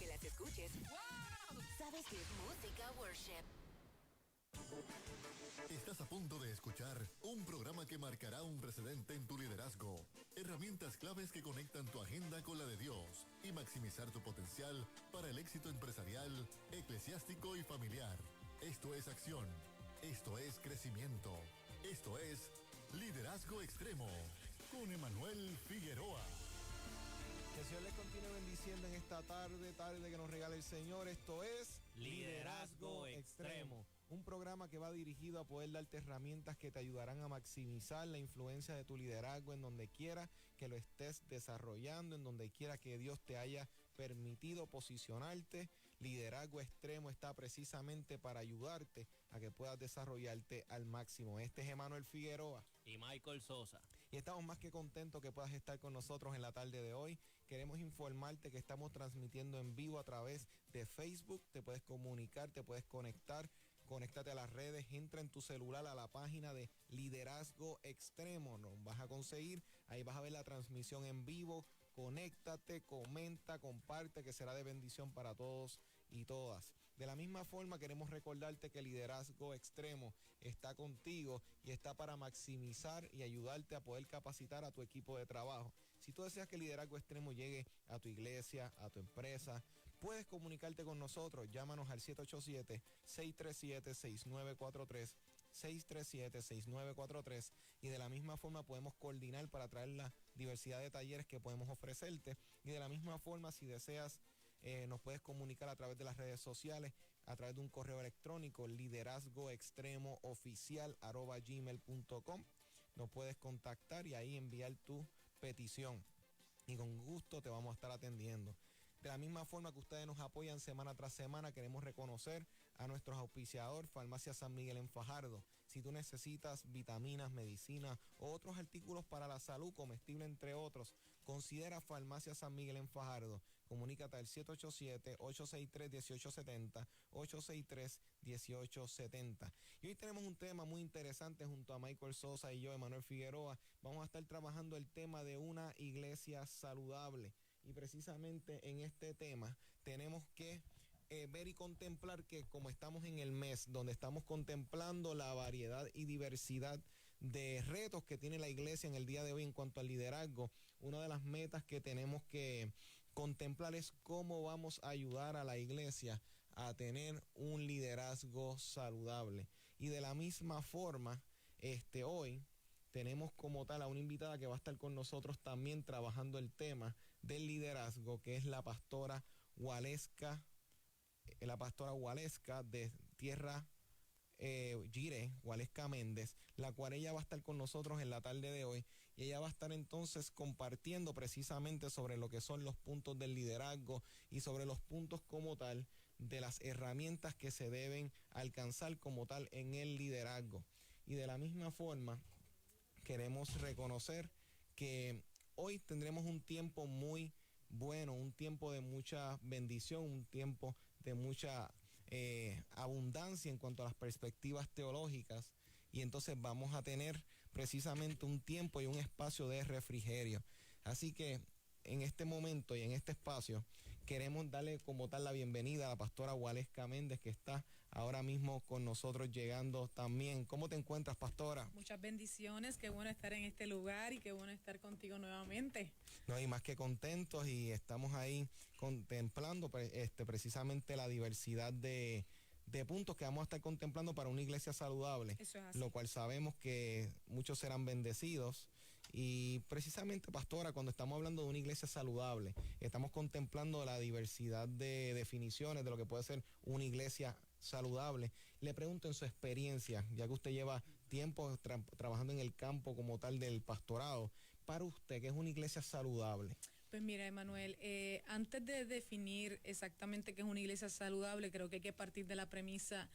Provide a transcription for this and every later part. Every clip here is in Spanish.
que las escuches, ¡wow!, sabes que es música worship. Estás a punto de escuchar un programa que marcará un precedente en tu liderazgo. Herramientas claves que conectan tu agenda con la de Dios y maximizar tu potencial para el éxito empresarial, eclesiástico y familiar. Esto es acción. Esto es crecimiento. Esto es Liderazgo Extremo con Emanuel Figueroa. Que el Señor les continúe bendiciendo en esta tarde que nos regala el Señor. Esto es Liderazgo Extremo. Un programa que va dirigido a poder darte herramientas que te ayudarán a maximizar la influencia de tu liderazgo en donde quiera que lo estés desarrollando, en donde quiera que Dios te haya permitido posicionarte. Liderazgo Extremo está precisamente para ayudarte a que puedas desarrollarte al máximo. Este es Emanuel Figueroa y Michael Sosa. Y estamos más que contentos que puedas estar con nosotros en la tarde de hoy. Queremos informarte que estamos transmitiendo en vivo a través de Facebook. Te puedes comunicar, te puedes conectar. Conéctate a las redes, entra en tu celular a la página de Liderazgo Extremo. Nos vas a conseguir, ahí vas a ver la transmisión en vivo. Conéctate, comenta, comparte, que será de bendición para todos y todas. De la misma forma, queremos recordarte que Liderazgo Extremo está contigo y está para maximizar y ayudarte a poder capacitar a tu equipo de trabajo. Si tú deseas que Liderazgo Extremo llegue a tu iglesia, a tu empresa, puedes comunicarte con nosotros. Llámanos al 787-637-6943. 637-6943, y de la misma forma podemos coordinar para traer la diversidad de talleres que podemos ofrecerte. Y de la misma forma, si deseas, nos puedes comunicar a través de las redes sociales, a través de un correo electrónico, liderazgoextremo@gmail.com. Nos puedes contactar y ahí enviar tu petición y con gusto te vamos a estar atendiendo. De la misma forma que ustedes nos apoyan semana tras semana, queremos reconocer a nuestros auspiciadores, Farmacia San Miguel en Fajardo. Si tú necesitas vitaminas, medicinas o otros artículos para la salud, comestible entre otros, considera Farmacia San Miguel en Fajardo. Comunícate al 787-863-1870, 863-1870. Y hoy tenemos un tema muy interesante junto a Michael Sosa y yo, Emanuel Figueroa. Vamos a estar trabajando el tema de una iglesia saludable. Y precisamente en este tema tenemos que ver y contemplar que, como estamos en el mes donde estamos contemplando la variedad y diversidad de retos que tiene la iglesia en el día de hoy en cuanto al liderazgo, una de las metas que tenemos que contemplar es cómo vamos a ayudar a la iglesia a tener un liderazgo saludable. Y de la misma forma, hoy tenemos como tal a una invitada que va a estar con nosotros también trabajando el tema del liderazgo, que es la pastora Waleska de Tierra Jireh, Waleska Méndez, la cual ella va a estar con nosotros en la tarde de hoy, y ella va a estar entonces compartiendo precisamente sobre lo que son los puntos del liderazgo y sobre los puntos como tal de las herramientas que se deben alcanzar como tal en el liderazgo. Y de la misma forma, queremos reconocer que hoy tendremos un tiempo muy bueno, un tiempo de mucha bendición, un tiempo de mucha abundancia en cuanto a las perspectivas teológicas, y entonces vamos a tener precisamente un tiempo y un espacio de refrigerio. Así que en este momento y en este espacio queremos darle como tal la bienvenida a la pastora Waleska Méndez, que está ahora mismo con nosotros llegando también. ¿Cómo te encuentras, pastora? Muchas bendiciones, qué bueno estar en este lugar y qué bueno estar contigo nuevamente. No, y más que contentos, y estamos ahí contemplando precisamente la diversidad de puntos que vamos a estar contemplando para una iglesia saludable. Eso es así. Lo cual sabemos que muchos serán bendecidos. Y precisamente, pastora, cuando estamos hablando de una iglesia saludable, estamos contemplando la diversidad de definiciones de lo que puede ser una iglesia saludable. Le pregunto, en su experiencia, ya que usted lleva tiempo trabajando en el campo como tal del pastorado, para usted, ¿qué es una iglesia saludable? Pues mira, Emanuel, antes de definir exactamente qué es una iglesia saludable, creo que hay que partir de la premisa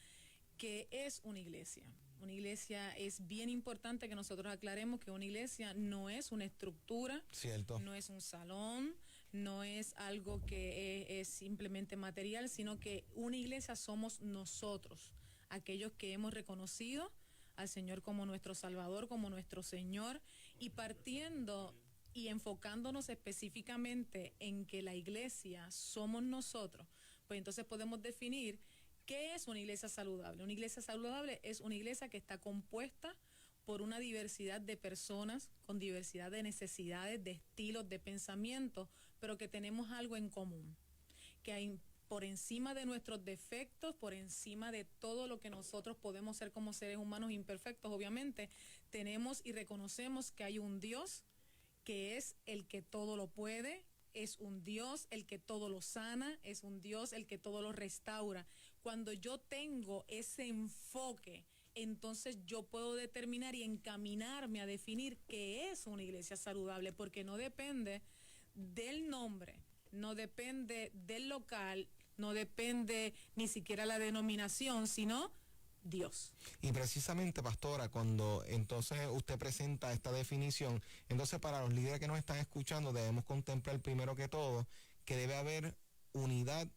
que es una iglesia. Una iglesia, es bien importante que nosotros aclaremos que una iglesia no es una estructura, cierto, no es un salón, no es algo que es simplemente material, sino que una iglesia somos nosotros, aquellos que hemos reconocido al Señor como nuestro Salvador, como nuestro Señor, y partiendo y enfocándonos específicamente en que la iglesia somos nosotros, pues entonces podemos definir qué es una iglesia saludable. Una iglesia saludable es una iglesia que está compuesta por una diversidad de personas, con diversidad de necesidades, de estilos, de pensamientos, pero que tenemos algo en común, que hay por encima de nuestros defectos, por encima de todo lo que nosotros podemos ser como seres humanos imperfectos, obviamente, tenemos y reconocemos que hay un Dios que es el que todo lo puede, es un Dios el que todo lo sana, es un Dios el que todo lo restaura. Cuando yo tengo ese enfoque, entonces yo puedo determinar y encaminarme a definir qué es una iglesia saludable, porque no depende del nombre, no depende del local, no depende ni siquiera la denominación, sino Dios. Y precisamente, pastora, cuando entonces usted presenta esta definición, entonces para los líderes que nos están escuchando debemos contemplar primero que todo que debe haber unidad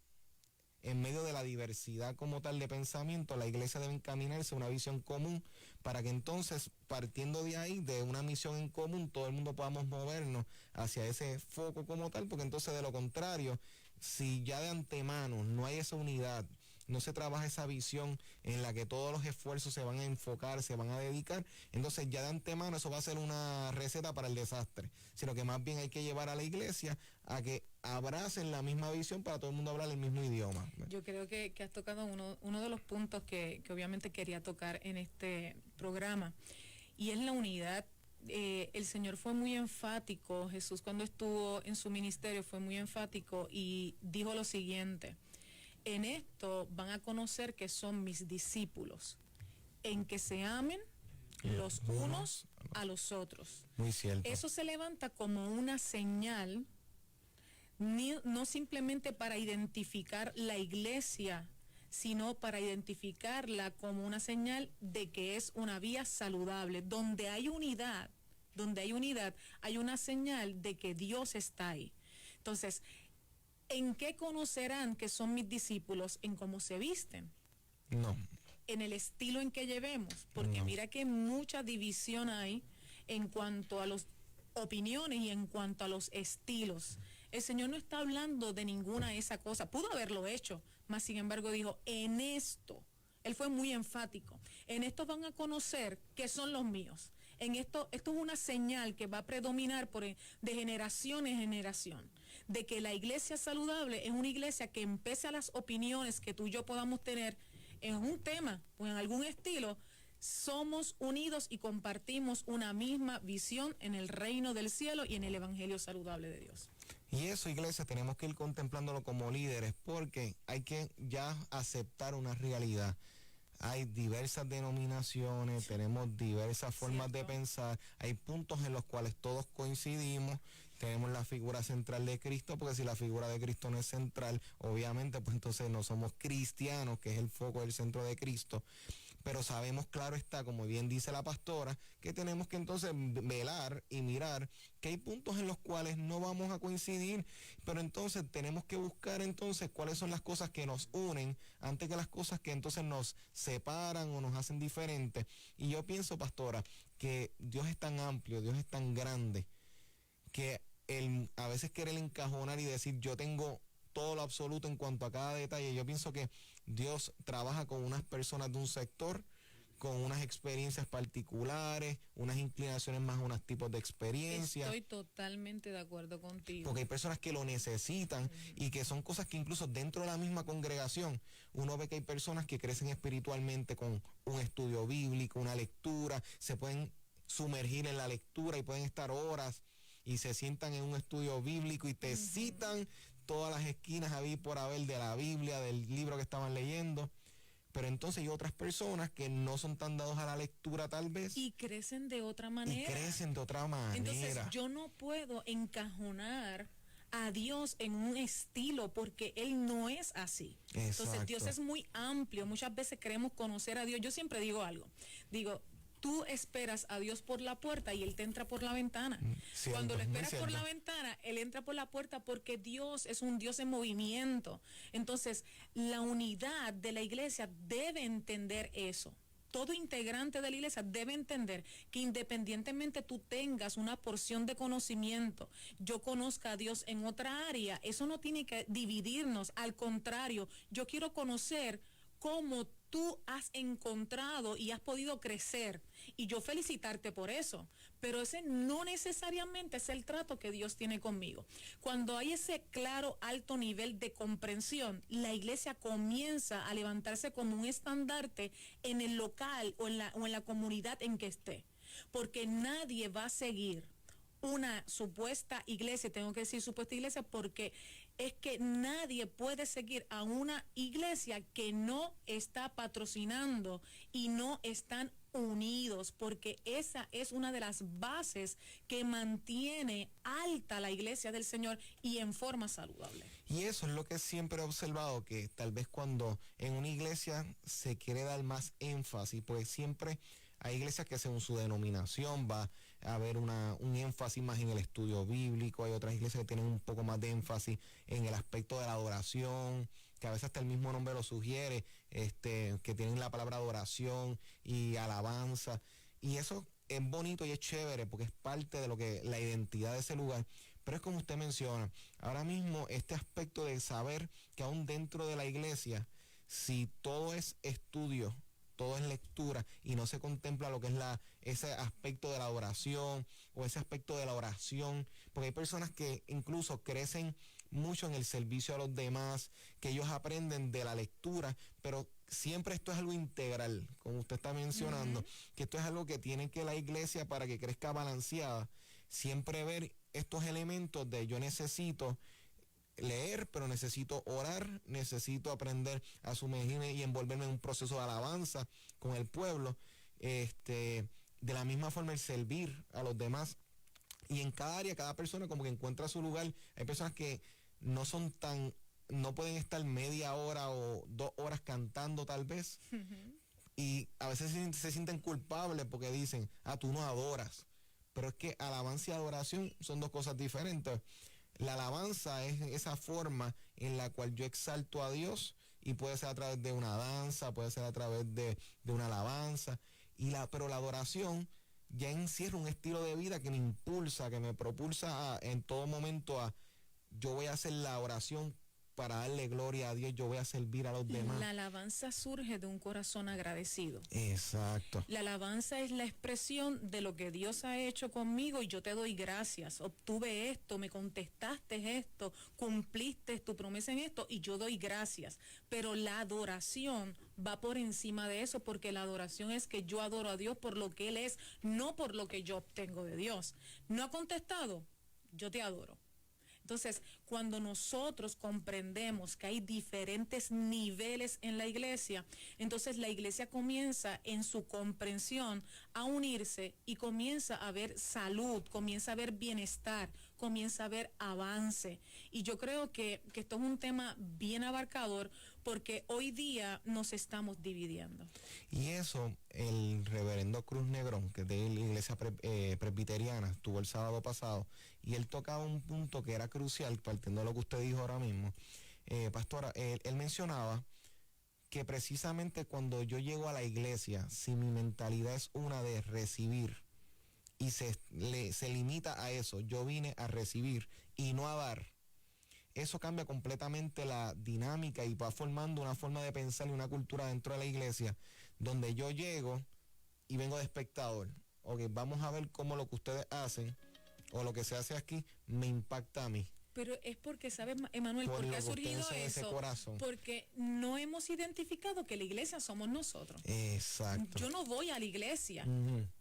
en medio de la diversidad como tal de pensamiento. La iglesia debe encaminarse a una visión común para que entonces, partiendo de ahí, de una misión en común, todo el mundo podamos movernos hacia ese foco como tal, porque entonces de lo contrario, si ya de antemano no hay esa unidad, no se trabaja esa visión en la que todos los esfuerzos se van a enfocar, se van a dedicar, entonces ya de antemano eso va a ser una receta para el desastre, sino que más bien hay que llevar a la iglesia a que abracen la misma visión para todo el mundo hablar el mismo idioma. Yo creo que has tocado uno de los puntos que obviamente quería tocar en este programa, y es la unidad. El Señor fue muy enfático, Jesús cuando estuvo en su ministerio fue muy enfático y dijo lo siguiente: en esto van a conocer que son mis discípulos, en que se amen los unos a los otros. Muy cierto. Eso se levanta como una señal, no simplemente para identificar la iglesia, sino para identificarla como una señal de que es una vía saludable. Donde hay unidad, hay una señal de que Dios está ahí. Entonces, ¿en qué conocerán que son mis discípulos? En cómo se visten. No. En el estilo en que llevemos, porque No. mira que mucha división hay en cuanto a las opiniones y en cuanto a los estilos. El Señor no está hablando de ninguna de esas cosas. Pudo haberlo hecho, mas sin embargo dijo, en esto, Él fue muy enfático, en esto van a conocer que son los míos. En esto es una señal que va a predominar de generación en generación, de que la iglesia saludable es una iglesia que, pese a las opiniones que tú y yo podamos tener en un tema o en algún estilo, somos unidos y compartimos una misma visión en el reino del cielo y en el evangelio saludable de Dios. Y eso, iglesia, tenemos que ir contemplándolo como líderes, porque hay que ya aceptar una realidad. Hay diversas denominaciones, tenemos diversas formas de pensar, hay puntos en los cuales todos coincidimos, tenemos la figura central de Cristo, porque si la figura de Cristo no es central, obviamente, pues entonces no somos cristianos, que es el foco del centro de Cristo. Pero sabemos, claro está, como bien dice la pastora, que tenemos que entonces velar y mirar que hay puntos en los cuales no vamos a coincidir, pero entonces tenemos que buscar entonces cuáles son las cosas que nos unen antes que las cosas que entonces nos separan o nos hacen diferentes. Y yo pienso, pastora, que Dios es tan amplio, Dios es tan grande, que a veces querer encajonar y decir yo tengo todo lo absoluto en cuanto a cada detalle, yo pienso que Dios trabaja con unas personas de un sector, con unas experiencias particulares, unas inclinaciones más a unos tipos de experiencias. Estoy totalmente de acuerdo contigo. Porque hay personas que lo necesitan y que son cosas que incluso dentro de la misma congregación uno ve que hay personas que crecen espiritualmente con un estudio bíblico, una lectura, se pueden sumergir en la lectura y pueden estar horas y se sientan en un estudio bíblico y te citan todas las esquinas a por haber de la Biblia, del libro que estaban leyendo. Pero entonces hay otras personas que no son tan dados a la lectura tal vez. Y crecen de otra manera. Entonces yo no puedo encajonar a Dios en un estilo porque Él no es así. Exacto. Entonces Dios es muy amplio. Muchas veces queremos conocer a Dios. Yo siempre digo algo. Digo, tú esperas a Dios por la puerta y Él te entra por la ventana. Cierto, cuando lo esperas por la ventana, Él entra por la puerta porque Dios es un Dios en movimiento. Entonces, la unidad de la iglesia debe entender eso. todo integrante de la iglesia debe entender que independientemente tú tengas una porción de conocimiento, yo conozca a Dios en otra área, eso no tiene que dividirnos, al contrario, yo quiero conocer cómo tú has encontrado y has podido crecer, y yo felicitarte por eso, pero ese no necesariamente es el trato que Dios tiene conmigo. Cuando hay ese claro, alto nivel de comprensión, la iglesia comienza a levantarse como un estandarte en el local o en la comunidad en que esté, porque nadie va a seguir una supuesta iglesia, tengo que decir supuesta iglesia porque es que nadie puede seguir a una iglesia que no está patrocinando y no están unidos, porque esa es una de las bases que mantiene alta la iglesia del Señor y en forma saludable. Y eso es lo que siempre he observado, que tal vez cuando en una iglesia se quiere dar más énfasis, pues siempre hay iglesias que según su denominación va a haber un énfasis más en el estudio bíblico, hay otras iglesias que tienen un poco más de énfasis en el aspecto de la adoración, que a veces hasta el mismo nombre lo sugiere, que tienen la palabra adoración y alabanza, y eso es bonito y es chévere porque es parte de lo que la identidad de ese lugar. Pero es como usted menciona, ahora mismo este aspecto de saber que aún dentro de la iglesia, si todo es estudio, todo es lectura y no se contempla lo que es ese aspecto de la adoración o ese aspecto de la oración, porque hay personas que incluso crecen mucho en el servicio a los demás, que ellos aprenden de la lectura, pero siempre esto es algo integral, como usted está mencionando, que esto es algo que tiene que la iglesia para que crezca balanceada, siempre ver estos elementos de yo necesito leer, pero necesito orar, necesito aprender a sumergirme y envolverme en un proceso de alabanza con el pueblo, de la misma forma el servir a los demás, y en cada área, cada persona como que encuentra su lugar. Hay personas que no pueden estar media hora o 2 horas cantando tal vez, y a veces se sienten culpables porque dicen, tú no adoras, pero es que alabanza y adoración son 2 cosas diferentes. La alabanza es esa forma en la cual yo exalto a Dios, y puede ser a través de una danza, puede ser a través de una alabanza, pero la adoración ya encierra un estilo de vida que me impulsa, que me propulsa en todo momento yo voy a hacer la oración para darle gloria a Dios, yo voy a servir a los demás. La alabanza surge de un corazón agradecido. Exacto. La alabanza es la expresión de lo que Dios ha hecho conmigo y yo te doy gracias. Obtuve esto, me contestaste esto, cumpliste tu promesa en esto y yo doy gracias. Pero la adoración va por encima de eso, porque la adoración es que yo adoro a Dios por lo que Él es, no por lo que yo obtengo de Dios. ¿No ha contestado? Yo te adoro. Entonces, cuando nosotros comprendemos que hay diferentes niveles en la iglesia, entonces la iglesia comienza en su comprensión a unirse y comienza a ver salud, comienza a ver bienestar, comienza a ver avance. Y yo creo que esto es un tema bien abarcador, porque hoy día nos estamos dividiendo. Y eso, el reverendo Cruz Negrón, que es de la iglesia presbiteriana, estuvo el sábado pasado, y él tocaba un punto que era crucial, partiendo de lo que usted dijo ahora mismo. Pastora, él mencionaba que precisamente cuando yo llego a la iglesia, si mi mentalidad es una de recibir, y se limita a eso, yo vine a recibir y no a dar, eso cambia completamente la dinámica y va formando una forma de pensar y una cultura dentro de la iglesia, donde yo llego y vengo de espectador. Ok, vamos a ver cómo lo que ustedes hacen o lo que se hace aquí me impacta a mí. Pero es porque, ¿sabes, Emanuel, por qué ha surgido eso? Porque no hemos identificado que la iglesia somos nosotros. Exacto. Yo no voy a la iglesia.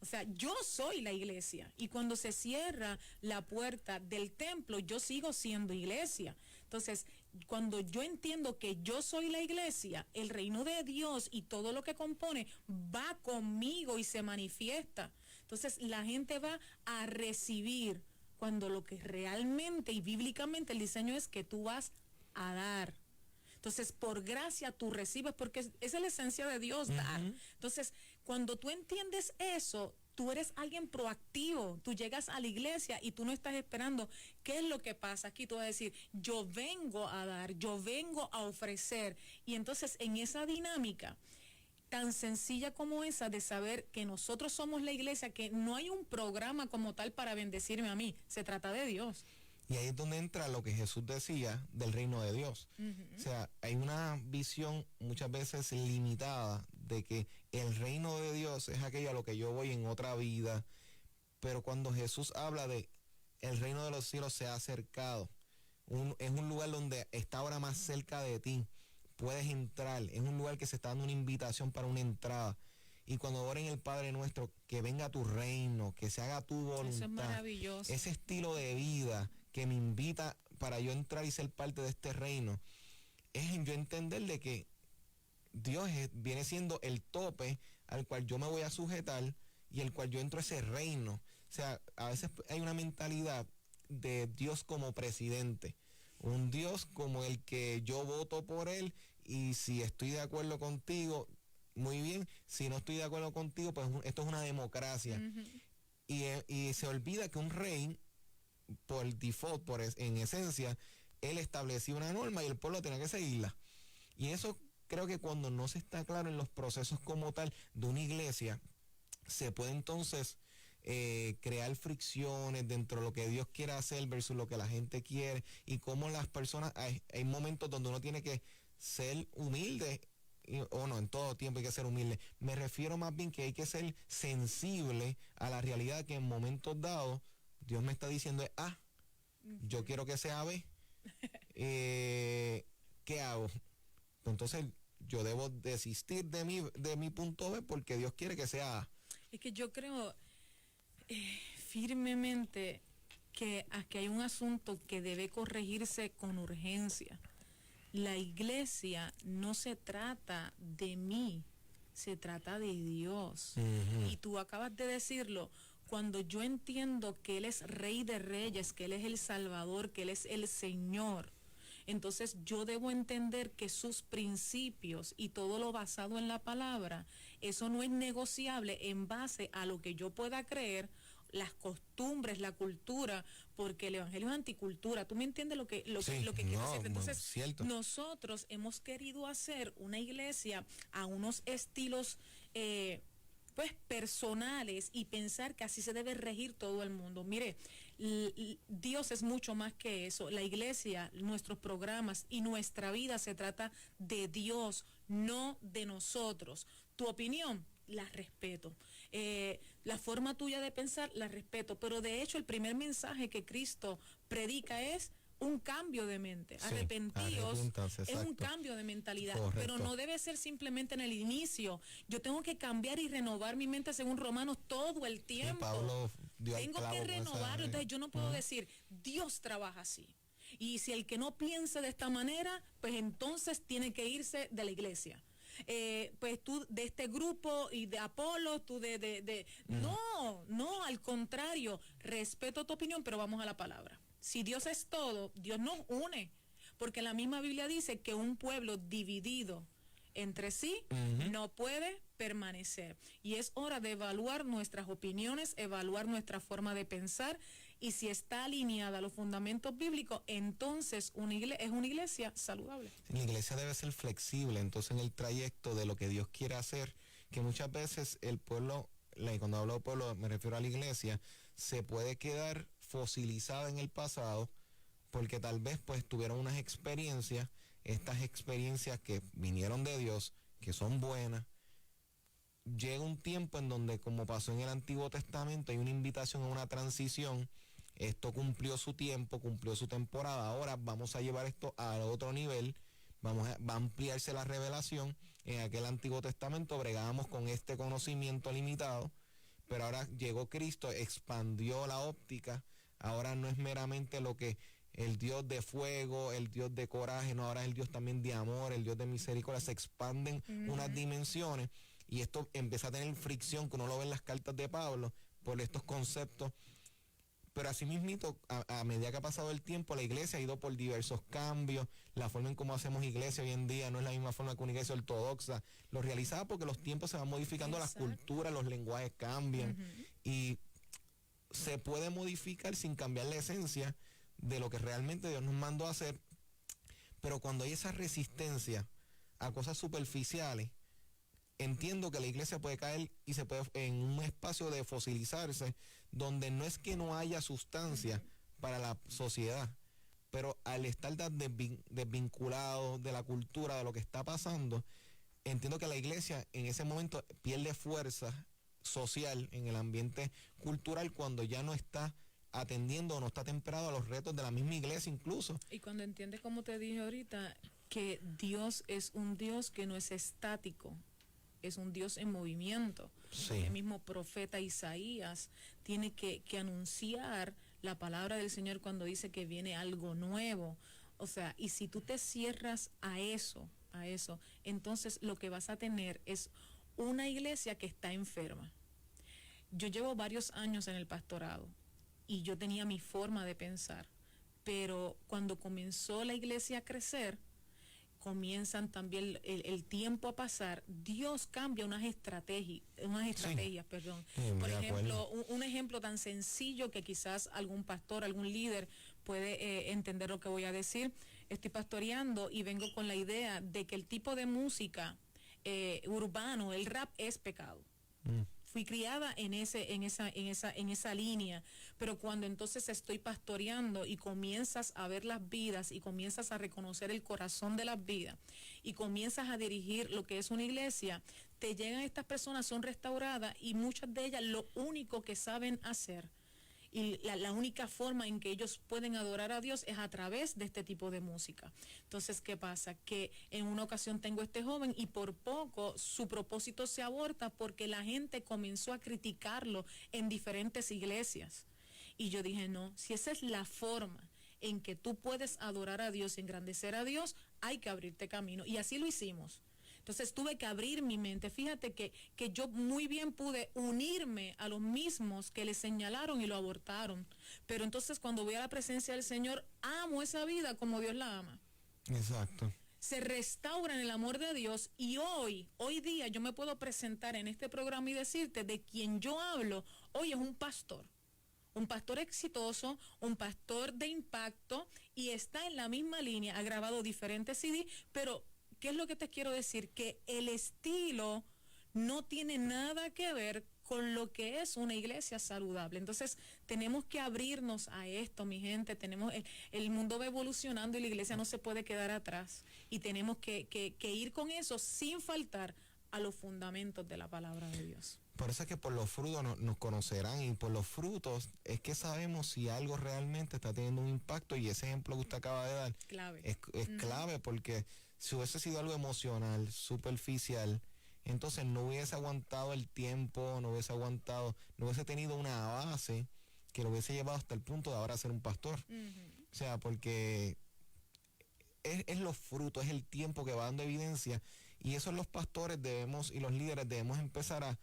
O sea, yo soy la iglesia. Y cuando se cierra la puerta del templo, yo sigo siendo iglesia. Entonces, cuando yo entiendo que yo soy la iglesia, el reino de Dios y todo lo que compone va conmigo y se manifiesta. Entonces, la gente va a recibir, cuando lo que realmente y bíblicamente el diseño es que tú vas a dar. Entonces, por gracia tú recibes, porque esa es la esencia de Dios, dar. Entonces, cuando tú entiendes eso, tú eres alguien proactivo. Tú llegas a la iglesia y tú no estás esperando qué es lo que pasa aquí. Tú vas a decir, yo vengo a dar, yo vengo a ofrecer. Y entonces, en esa dinámica, tan sencilla como esa de saber que nosotros somos la iglesia, que no hay un programa como tal para bendecirme a mí, se trata de Dios. Y ahí es donde entra lo que Jesús decía del reino de Dios. O sea, hay una visión muchas veces limitada de que el reino de Dios es aquello a lo que yo voy en otra vida, pero cuando Jesús habla de el reino de los cielos se ha acercado, es un lugar donde está ahora más cerca de ti, puedes entrar, es un lugar que se está dando una invitación para una entrada. Y cuando oren el Padre Nuestro, que venga tu reino, que se haga tu voluntad. Eso es maravilloso. Ese estilo de vida que me invita para yo entrar y ser parte de este reino, es en yo entender de que Dios viene siendo el tope al cual yo me voy a sujetar y el cual yo entro a ese reino. O sea, a veces hay una mentalidad de Dios como presidente, un Dios como el que yo voto por él y si estoy de acuerdo contigo, muy bien, si no estoy de acuerdo contigo, pues esto es una democracia. Y se olvida que un rey, por default, en esencia, él estableció una norma y el pueblo tenía que seguirla. Y eso creo que cuando no se está claro en los procesos como tal de una iglesia, se puede entonces crear fricciones dentro de lo que Dios quiere hacer versus lo que la gente quiere y cómo las personas, hay momentos donde uno tiene que ser humilde, o no, en todo tiempo hay que ser humilde. Me refiero más bien que hay que ser sensible a la realidad que en momentos dados Dios me está diciendo yo quiero que sea B. ¿Qué hago? Entonces yo debo desistir de mi punto B porque Dios quiere que sea A. Es que yo creo firmemente que aquí hay un asunto que debe corregirse con urgencia. La iglesia no se trata de mí, se trata de Dios. Y tú acabas de decirlo, cuando yo entiendo que Él es Rey de Reyes, que Él es el Salvador, que Él es el Señor, entonces yo debo entender que sus principios y todo lo basado en la palabra, eso no es negociable en base a lo que yo pueda creer, las costumbres, la cultura, porque el evangelio es anticultura. ¿Tú me entiendes lo que quiero decir? Entonces, cierto. Nosotros hemos querido hacer una iglesia a unos estilos pues personales y pensar que así se debe regir todo el mundo. Mire, Dios es mucho más que eso. La iglesia, nuestros programas y nuestra vida se trata de Dios, no de nosotros. Tu opinión, la respeto. La forma tuya de pensar, la respeto. Pero de hecho, el primer mensaje que Cristo predica es un cambio de mente. Sí, Arrepentíos es un exacto. cambio de mentalidad. Correcto. Pero no debe ser simplemente en el inicio. Yo tengo que cambiar y renovar mi mente según Romanos todo el tiempo. Pablo dio al Tengo clavo que con esa- renovar. Entonces yo no puedo decir, Dios trabaja así. Y si el que no piense de esta manera, pues entonces tiene que irse de la iglesia. Pues tú de este grupo y de Apolo, tú no, al contrario, respeto tu opinión, pero vamos a la palabra. Si Dios es todo, Dios nos une, porque la misma Biblia dice que un pueblo dividido entre sí no puede permanecer. Y es hora de evaluar nuestras opiniones, evaluar nuestra forma de pensar, y si está alineada a los fundamentos bíblicos, entonces es una iglesia saludable. La iglesia debe ser flexible, entonces en el trayecto de lo que Dios quiere hacer, que muchas veces el pueblo, cuando hablo de pueblo me refiero a la iglesia, se puede quedar fosilizada en el pasado, porque tal vez pues tuvieron unas experiencias, estas experiencias que vinieron de Dios, que son buenas. Llega un tiempo en donde, como pasó en el Antiguo Testamento, hay una invitación a una transición. Esto cumplió su tiempo, cumplió su temporada. Ahora vamos a llevar esto a otro nivel. Va a ampliarse la revelación. En aquel Antiguo Testamento bregábamos con este conocimiento limitado, pero ahora llegó Cristo, expandió la óptica. Ahora no es meramente lo que el Dios de fuego, el Dios de coraje, no, ahora es el Dios también de amor, el Dios de misericordia. Se expanden unas dimensiones y esto empieza a tener fricción, que uno lo ve en las cartas de Pablo, por estos conceptos. Pero así mismito, a medida que ha pasado el tiempo, la iglesia ha ido por diversos cambios. La forma en cómo hacemos iglesia hoy en día no es la misma forma que una iglesia ortodoxa lo realizaba, porque los tiempos se van modificando, Exacto. las culturas, los lenguajes cambian, y se puede modificar sin cambiar la esencia de lo que realmente Dios nos mandó a hacer. Pero cuando hay esa resistencia a cosas superficiales, entiendo que la iglesia puede caer y se puede en un espacio de fosilizarse, donde no es que no haya sustancia para la sociedad, pero al estar tan desvinculado de la cultura, de lo que está pasando, entiendo que la iglesia en ese momento pierde fuerza social en el ambiente cultural cuando ya no está atendiendo o no está temperado a los retos de la misma iglesia incluso. Y cuando entiendes, como te dije ahorita, que Dios es un Dios que no es estático, es un Dios en movimiento. Sí. El mismo profeta Isaías tiene que anunciar la palabra del Señor cuando dice que viene algo nuevo. O sea, y si tú te cierras a eso, entonces lo que vas a tener es una iglesia que está enferma. Yo llevo varios años en el pastorado y yo tenía mi forma de pensar, pero cuando comenzó la iglesia a crecer, comienzan también el tiempo a pasar, Dios cambia unas estrategias, perdón. Por ejemplo, un ejemplo tan sencillo que quizás algún pastor, algún líder puede entender lo que voy a decir. Estoy pastoreando y vengo con la idea de que el tipo de música urbano, el rap, es pecado. Fui criada en esa línea, pero cuando entonces estoy pastoreando y comienzas a ver las vidas y comienzas a reconocer el corazón de las vidas y comienzas a dirigir lo que es una iglesia, te llegan estas personas, son restauradas y muchas de ellas lo único que saben hacer y la única forma en que ellos pueden adorar a Dios es a través de este tipo de música. Entonces, ¿qué pasa? Que en una ocasión tengo este joven y por poco su propósito se aborta porque la gente comenzó a criticarlo en diferentes iglesias. Y yo dije, no, si esa es la forma en que tú puedes adorar a Dios y engrandecer a Dios, hay que abrirte camino. Y así lo hicimos. Entonces tuve que abrir mi mente. Fíjate que yo muy bien pude unirme a los mismos que le señalaron y lo abortaron. Pero entonces cuando voy a la presencia del Señor, amo esa vida como Dios la ama. Exacto. Se restaura en el amor de Dios y hoy día yo me puedo presentar en este programa y decirte de quien yo hablo, hoy es un pastor exitoso, un pastor de impacto y está en la misma línea, ha grabado diferentes CD, pero ¿qué es lo que te quiero decir? Que el estilo no tiene nada que ver con lo que es una iglesia saludable. Entonces, tenemos que abrirnos a esto, mi gente. El mundo va evolucionando y la iglesia no se puede quedar atrás. Y tenemos que ir con eso sin faltar a los fundamentos de la palabra de Dios. Por eso es que por los frutos nos conocerán y por los frutos es que sabemos si algo realmente está teniendo un impacto y ese ejemplo que usted acaba de dar Clave. es clave porque si hubiese sido algo emocional, superficial, entonces no hubiese aguantado el tiempo, no hubiese tenido una base que lo hubiese llevado hasta el punto de ahora ser un pastor. O sea, porque es los frutos, es el tiempo que va dando evidencia y eso los pastores y los líderes debemos empezar a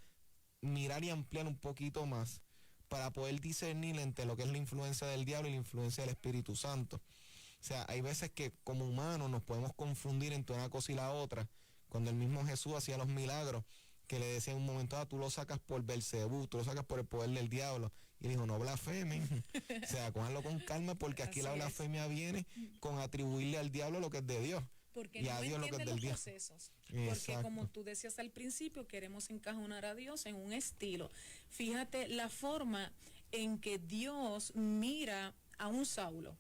mirar y ampliar un poquito más para poder discernir entre lo que es la influencia del diablo y la influencia del Espíritu Santo. O sea, hay veces que como humanos nos podemos confundir entre una cosa y la otra. Cuando el mismo Jesús hacía los milagros, que le decía en un momento, tú lo sacas por Belcebú, tú lo sacas por el poder del diablo. Y él dijo, no blasfemen. O sea, cójanlo con calma porque aquí la blasfemia viene con atribuirle al diablo lo que es de Dios. Porque y no a Dios lo que es entienden del los Dios. procesos. Exacto. Porque como tú decías al principio, queremos encajonar a Dios en un estilo. Fíjate la forma en que Dios mira a un Saulo.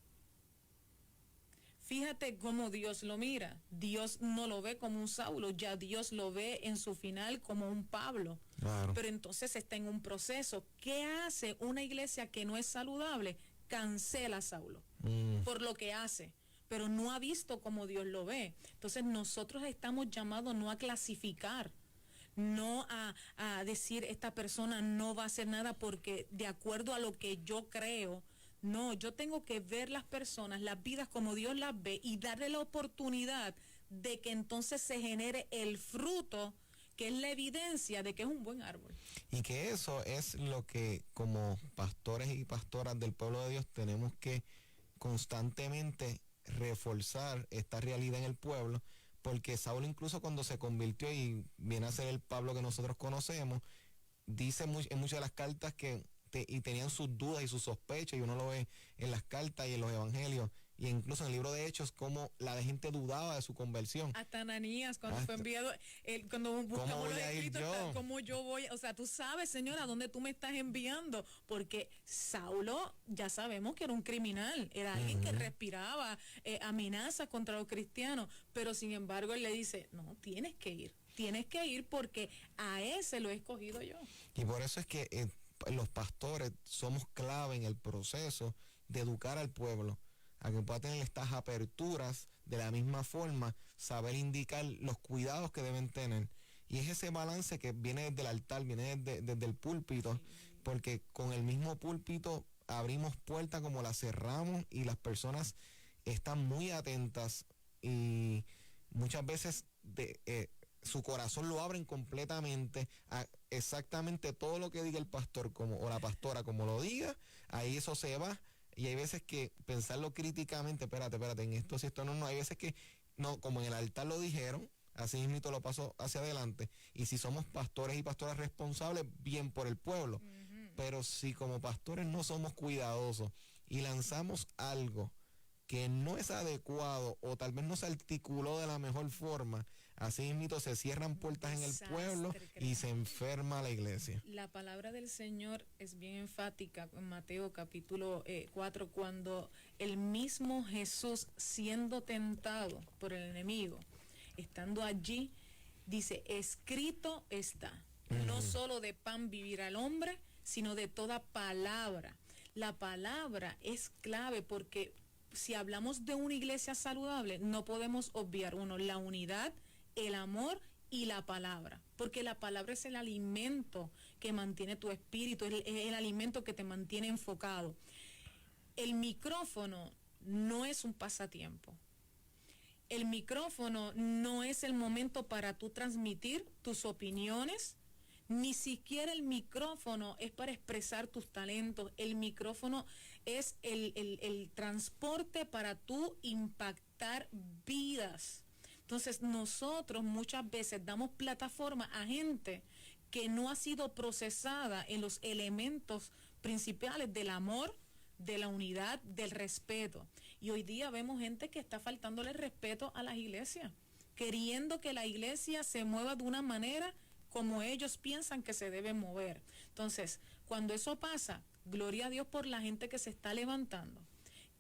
Fíjate cómo Dios lo mira. Dios no lo ve como un Saulo, ya Dios lo ve en su final como un Pablo. Claro. Pero entonces está en un proceso. ¿Qué hace una iglesia que no es saludable? Cancela a Saulo por lo que hace, pero no ha visto como Dios lo ve. Entonces nosotros estamos llamados no a clasificar, no a decir esta persona no va a hacer nada porque de acuerdo a lo que yo creo. No, yo tengo que ver las personas, las vidas como Dios las ve y darle la oportunidad de que entonces se genere el fruto que es la evidencia de que es un buen árbol. Y que eso es lo que como pastores y pastoras del pueblo de Dios tenemos que constantemente reforzar esta realidad en el pueblo, porque Saulo incluso cuando se convirtió y viene a ser el Pablo que nosotros conocemos, dice en muchas de las cartas que y tenían sus dudas y sus sospechas, y uno lo ve en las cartas y en los evangelios, y incluso en el libro de Hechos, cómo la gente dudaba de su conversión. Hasta Ananías, cuando fue enviado, cuando buscamos ¿Cómo voy los a ir escritos, yo? ¿cómo yo voy? O sea, tú sabes, Señor, a dónde tú me estás enviando, porque Saulo, ya sabemos que era un criminal, era alguien que respiraba amenazas contra los cristianos, pero sin embargo él le dice, no, tienes que ir porque a ese lo he escogido yo. Y por eso es que los pastores somos clave en el proceso de educar al pueblo, a que pueda tener estas aperturas, de la misma forma, saber indicar los cuidados que deben tener. Y es ese balance que viene desde el altar, viene desde el púlpito, porque con el mismo púlpito abrimos puertas como las cerramos y las personas están muy atentas y muchas veces su corazón lo abren completamente a exactamente todo lo que diga el pastor o la pastora como lo diga, ahí eso se va. Y hay veces que pensarlo críticamente, espérate, en esto, si esto no, hay veces que, no, como en el altar lo dijeron, así mismo lo paso hacia adelante. Y si somos pastores y pastoras responsables, bien por el pueblo. Pero si como pastores no somos cuidadosos y lanzamos algo que no es adecuado o tal vez no se articuló de la mejor forma, así mismo se cierran puertas en el pueblo y se enferma la iglesia. La palabra del Señor es bien enfática en Mateo capítulo 4, cuando el mismo Jesús, siendo tentado por el enemigo, estando allí, dice, escrito está, no solo de pan vivirá el hombre, sino de toda palabra. La palabra es clave porque si hablamos de una iglesia saludable, no podemos obviar, la unidad, el amor y la palabra, porque la palabra es el alimento que mantiene tu espíritu, es el alimento que te mantiene enfocado. El micrófono no es un pasatiempo. El micrófono no es el momento para tú transmitir tus opiniones, ni siquiera el micrófono es para expresar tus talentos. El micrófono es el transporte para tú impactar vidas. Entonces nosotros muchas veces damos plataforma a gente que no ha sido procesada en los elementos principales del amor, de la unidad, del respeto. Y hoy día vemos gente que está faltándole respeto a las iglesias, queriendo que la iglesia se mueva de una manera como ellos piensan que se debe mover. Entonces, cuando eso pasa, gloria a Dios por la gente que se está levantando,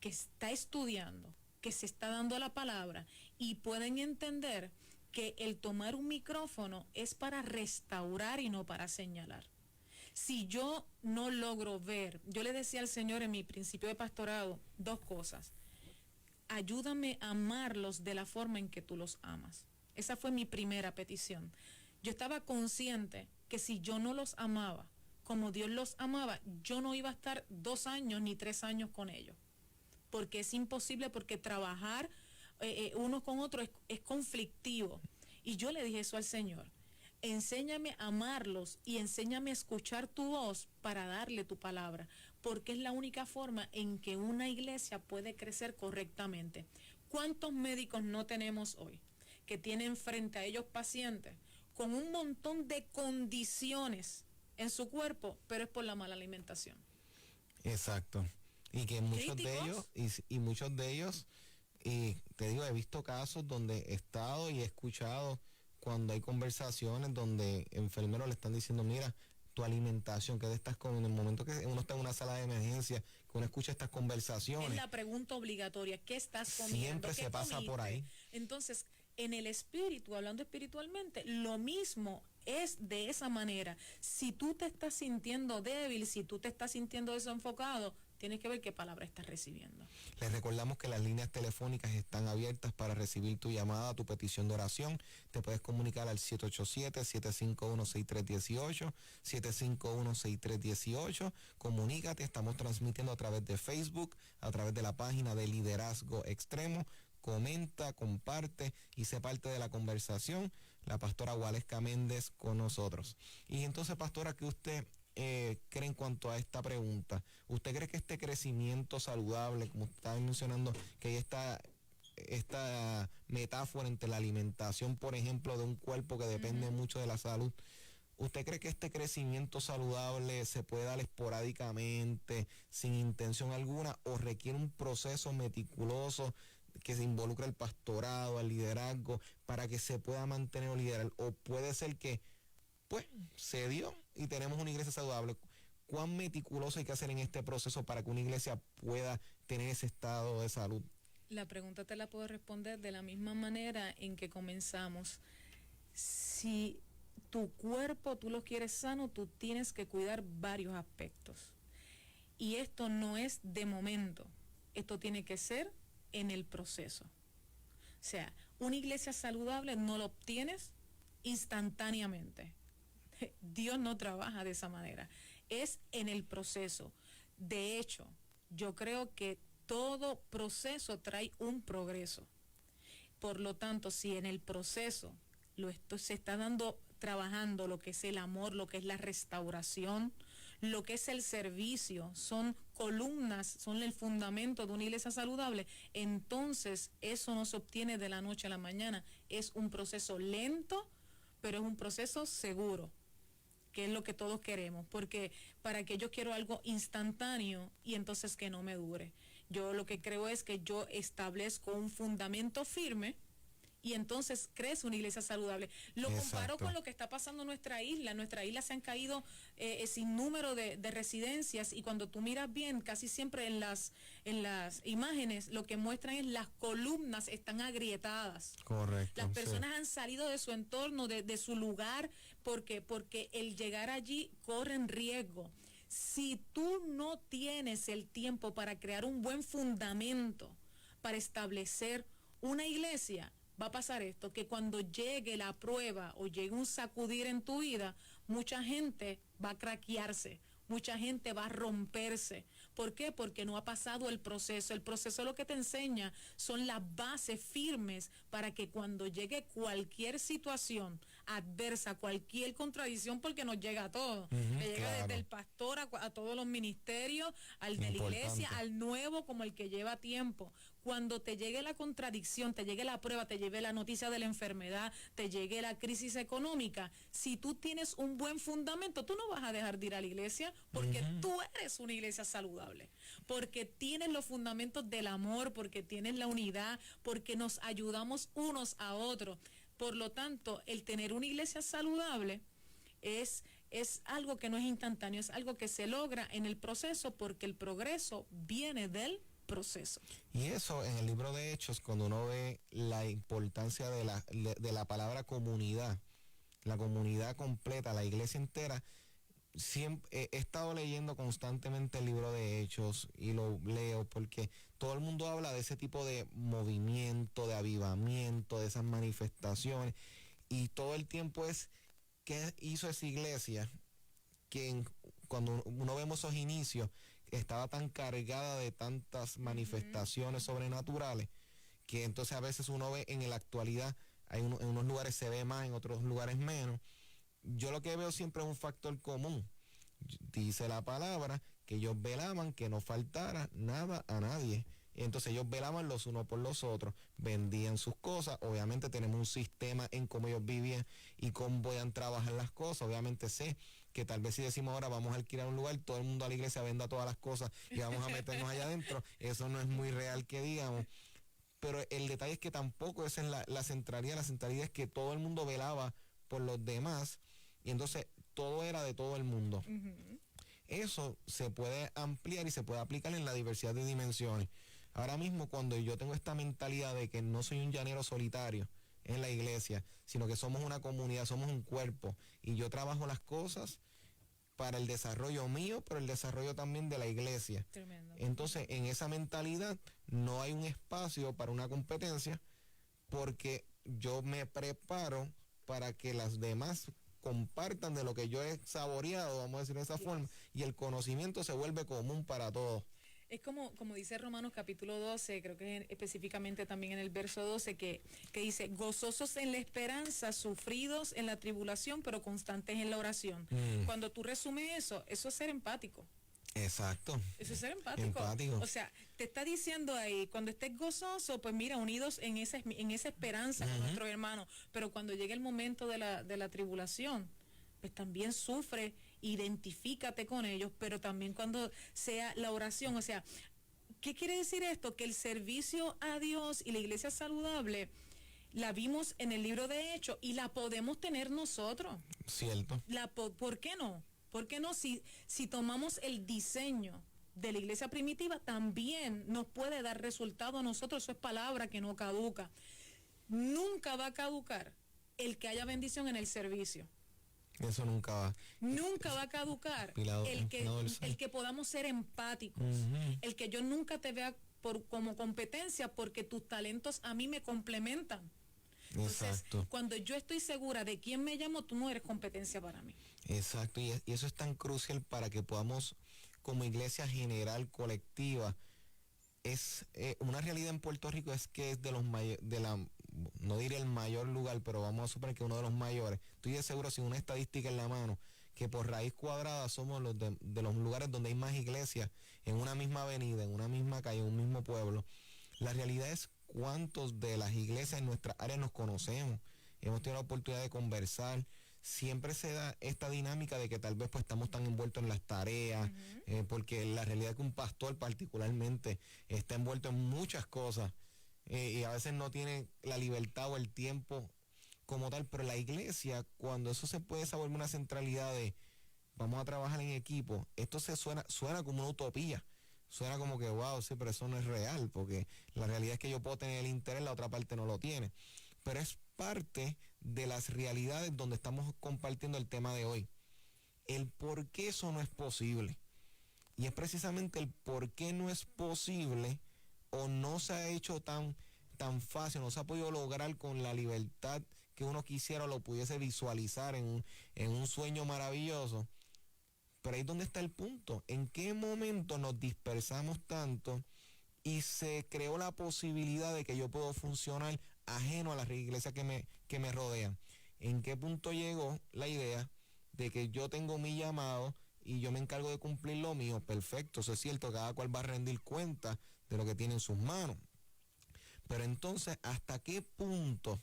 que está estudiando, que se está dando la palabra y pueden entender que el tomar un micrófono es para restaurar y no para señalar. Si yo no logro ver, yo le decía al Señor en mi principio de pastorado 2 cosas. Ayúdame a amarlos de la forma en que tú los amas. Esa fue mi primera petición. Yo estaba consciente que si yo no los amaba como Dios los amaba, yo no iba a estar 2 años ni 3 años con ellos. Porque es imposible, porque trabajar uno con otro es conflictivo. Y yo le dije eso al Señor. Enséñame a amarlos y enséñame a escuchar tu voz para darle tu palabra, porque es la única forma en que una iglesia puede crecer correctamente. ¿Cuántos médicos no tenemos hoy que tienen frente a ellos pacientes con un montón de condiciones en su cuerpo, pero es por la mala alimentación? Exacto. Y que muchos de ellos, y muchos de ellos, y te digo, he visto casos donde he estado y he escuchado cuando hay conversaciones donde enfermeros le están diciendo, mira, tu alimentación, ¿qué te estás comiendo? En el momento que uno está en una sala de emergencia, que uno escucha estas conversaciones. Es la pregunta obligatoria, ¿qué estás comiendo? Siempre se pasa por ahí. Entonces, en el espíritu, hablando espiritualmente, lo mismo es de esa manera. Si tú te estás sintiendo débil, si tú te estás sintiendo desenfocado, tienes que ver qué palabra estás recibiendo. Les recordamos que las líneas telefónicas están abiertas para recibir tu llamada, tu petición de oración. Te puedes comunicar al 787-751-6318, 751-6318. Comunícate, estamos transmitiendo a través de Facebook, a través de la página de Liderazgo Extremo. Comenta, comparte y sé parte de la conversación. La pastora Waleska Méndez con nosotros. Y entonces, pastora, ¿qué usted cree en cuanto a esta pregunta? ¿Usted cree que este crecimiento saludable, como estaba mencionando, que hay esta metáfora entre la alimentación, por ejemplo, de un cuerpo que depende mucho de la salud, ¿Usted cree que este crecimiento saludable se puede dar esporádicamente, sin intención alguna, o requiere un proceso meticuloso que se involucra al pastorado, al liderazgo, para que se pueda mantener o liderar? ¿O puede ser que, pues, se dio y tenemos una iglesia saludable? ¿Cuán meticuloso hay que hacer en este proceso para que una iglesia pueda tener ese estado de salud? La pregunta te la puedo responder de la misma manera en que comenzamos. Si tu cuerpo tú lo quieres sano, tú tienes que cuidar varios aspectos. Y esto no es de momento, esto tiene que ser en el proceso. O sea, una iglesia saludable no lo obtienes instantáneamente. Dios no trabaja de esa manera, es en el proceso. De hecho, yo creo que todo proceso trae un progreso. Por lo tanto, si en el proceso se está trabajando lo que es el amor, lo que es la restauración, lo que es el servicio, son columnas, son el fundamento de una iglesia saludable, entonces eso no se obtiene de la noche a la mañana. Es un proceso lento, pero es un proceso seguro, que es lo que todos queremos, porque para que yo quiero algo instantáneo y entonces que no me dure. Yo lo que creo es que yo establezco un fundamento firme y entonces crece una iglesia saludable. Lo comparo con lo que está pasando en nuestra isla. En nuestra isla se han caído sin número de residencias, y cuando tú miras bien, casi siempre en las imágenes lo que muestran es las columnas están agrietadas. Correcto. Las personas han salido de su entorno, de su lugar, porque el llegar allí corren riesgo. Si tú no tienes el tiempo para crear un buen fundamento, para establecer una iglesia, va a pasar esto, que cuando llegue la prueba o llegue un sacudir en tu vida, mucha gente va a craquearse, mucha gente va a romperse. ¿Por qué? Porque no ha pasado el proceso. El proceso lo que te enseña son las bases firmes para que cuando llegue cualquier situación adversa, cualquier contradicción, porque nos llega a todos. Le llega desde el pastor a todos los ministerios, al de la iglesia, al nuevo como el que lleva tiempo. Cuando te llegue la contradicción, te llegue la prueba, te llegue la noticia de la enfermedad, te llegue la crisis económica, si tú tienes un buen fundamento, tú no vas a dejar de ir a la iglesia, porque tú eres una iglesia saludable, porque tienes los fundamentos del amor, porque tienes la unidad, porque nos ayudamos unos a otros. Por lo tanto, el tener una iglesia saludable es algo que no es instantáneo, es algo que se logra en el proceso, porque el progreso viene del proceso. Y eso en el libro de Hechos, cuando uno ve la importancia de la palabra comunidad, la comunidad completa, la iglesia entera, siempre he estado leyendo constantemente el libro de Hechos y lo leo porque todo el mundo habla de ese tipo de movimiento, de avivamiento, de esas manifestaciones, y todo el tiempo es qué hizo esa iglesia que cuando uno vemos esos inicios estaba tan cargada de tantas manifestaciones sobrenaturales, que entonces a veces uno ve en la actualidad, en unos lugares se ve más, en otros lugares menos. Yo lo que veo siempre es un factor común. Dice la palabra que ellos velaban que no faltara nada a nadie. Entonces ellos velaban los unos por los otros, vendían sus cosas. Obviamente tenemos un sistema en cómo ellos vivían y cómo podían trabajar las cosas. Obviamente sé que tal vez si decimos ahora vamos a alquilar un lugar, todo el mundo a la iglesia venda todas las cosas y vamos a meternos allá adentro. Eso no es muy real que digamos. Pero el detalle es que tampoco esa es la centralidad. La centralidad es que todo el mundo velaba por los demás, y entonces todo era de todo el mundo. Eso se puede ampliar y se puede aplicar en la diversidad de dimensiones. Ahora mismo, cuando yo tengo esta mentalidad de que no soy un llanero solitario en la iglesia, sino que somos una comunidad, somos un cuerpo, y yo trabajo las cosas para el desarrollo mío, pero el desarrollo también de la iglesia. Tremendo. Entonces, en esa mentalidad no hay un espacio para una competencia, porque yo me preparo para que las demás compartan de lo que yo he saboreado, vamos a decir de esa forma, y el conocimiento se vuelve común para todos. Es como dice Romanos capítulo 12, creo que específicamente también en el verso 12, que dice, gozosos en la esperanza, sufridos en la tribulación, pero constantes en la oración. Cuando tú resumes eso es ser empático. Exacto. Eso es ser empático. O sea, te está diciendo ahí, cuando estés gozoso, pues mira, unidos en esa esperanza con nuestros hermanos, pero cuando llegue el momento de la tribulación, pues también sufre, identifícate con ellos, pero también cuando sea la oración, o sea, ¿qué quiere decir esto? Que el servicio a Dios y la iglesia saludable la vimos en el libro de Hechos y la podemos tener nosotros. Cierto. ¿Por qué no? ¿Por qué no? Si tomamos el diseño de la iglesia primitiva, también nos puede dar resultado a nosotros. Eso es palabra que no caduca. Nunca va a caducar el que haya bendición en el servicio. Eso nunca va. Nunca va a caducar el que podamos ser empáticos. El que yo nunca te vea como competencia porque tus talentos a mí me complementan. Entonces, exacto. cuando yo estoy segura de quién me llamo, tú no eres competencia para mí. Exacto, y eso es tan crucial para que podamos, como iglesia general, colectiva, es una realidad en Puerto Rico es que es no diré el mayor lugar, pero vamos a suponer que uno de los mayores. Estoy de seguro, sin una estadística en la mano, que por raíz cuadrada somos los de los lugares donde hay más iglesias en una misma avenida, en una misma calle, en un mismo pueblo. La realidad es cuántos de las iglesias en nuestra área nos conocemos, hemos tenido la oportunidad de conversar. Siempre se da esta dinámica de que tal vez pues estamos tan envueltos en las tareas, porque la realidad es que un pastor particularmente está envuelto en muchas cosas y a veces no tiene la libertad o el tiempo como tal, pero la iglesia, cuando eso se puede saber una centralidad de vamos a trabajar en equipo, esto suena como una utopía, suena como que wow, sí, pero eso no es real, porque la realidad es que yo puedo tener el interés, la otra parte no lo tiene, pero es parte de las realidades donde estamos compartiendo el tema de hoy. El por qué eso no es posible. Y es precisamente el por qué no es posible o no se ha hecho tan fácil, no se ha podido lograr con la libertad que uno quisiera o lo pudiese visualizar en un sueño maravilloso. Pero ahí es donde está el punto. ¿En qué momento nos dispersamos tanto y se creó la posibilidad de que yo puedo funcionar ajeno a las iglesias que me rodean? ¿En qué punto llegó la idea de que yo tengo mi llamado y yo me encargo de cumplir lo mío? Perfecto, eso es cierto, cada cual va a rendir cuenta de lo que tiene en sus manos. Pero entonces, ¿hasta qué punto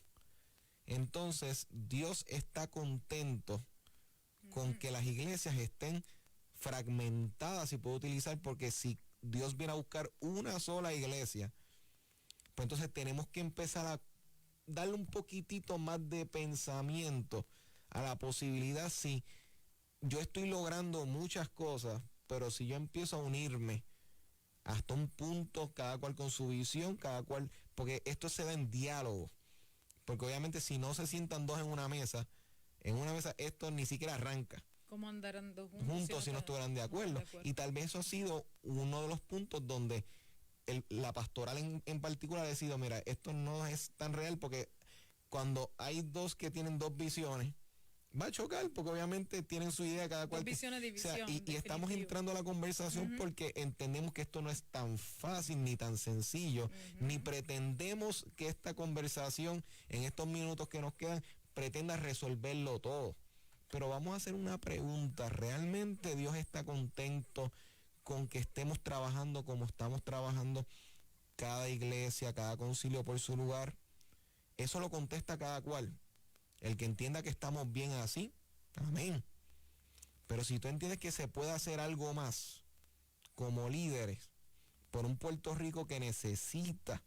entonces Dios está contento con que las iglesias estén fragmentadas, si puedo utilizar? Porque si Dios viene a buscar una sola iglesia, pues entonces tenemos que empezar a darle un poquitito más de pensamiento a la posibilidad. Si yo estoy logrando muchas cosas, pero si yo empiezo a unirme hasta un punto, cada cual con su visión, cada cual, porque esto se da en diálogo, porque obviamente si no se sientan dos en una mesa esto ni siquiera arranca. ¿Cómo andarán dos juntos si no estuvieran de acuerdo? Y tal vez eso ha sido uno de los puntos donde la pastoral en particular ha decidido, mira, esto no es tan real, porque cuando hay dos que tienen dos visiones, va a chocar, porque obviamente tienen su idea cada cual. Dos visiones de visión, o sea, y estamos entrando a la conversación porque entendemos que esto no es tan fácil ni tan sencillo, ni pretendemos que esta conversación en estos minutos que nos quedan pretenda resolverlo todo. Pero vamos a hacer una pregunta: ¿realmente Dios está contento con que estemos trabajando como estamos trabajando, cada iglesia, cada concilio por su lugar? Eso lo contesta cada cual. El que entienda que estamos bien así, amén. Pero si tú entiendes que se puede hacer algo más como líderes por un Puerto Rico que necesita,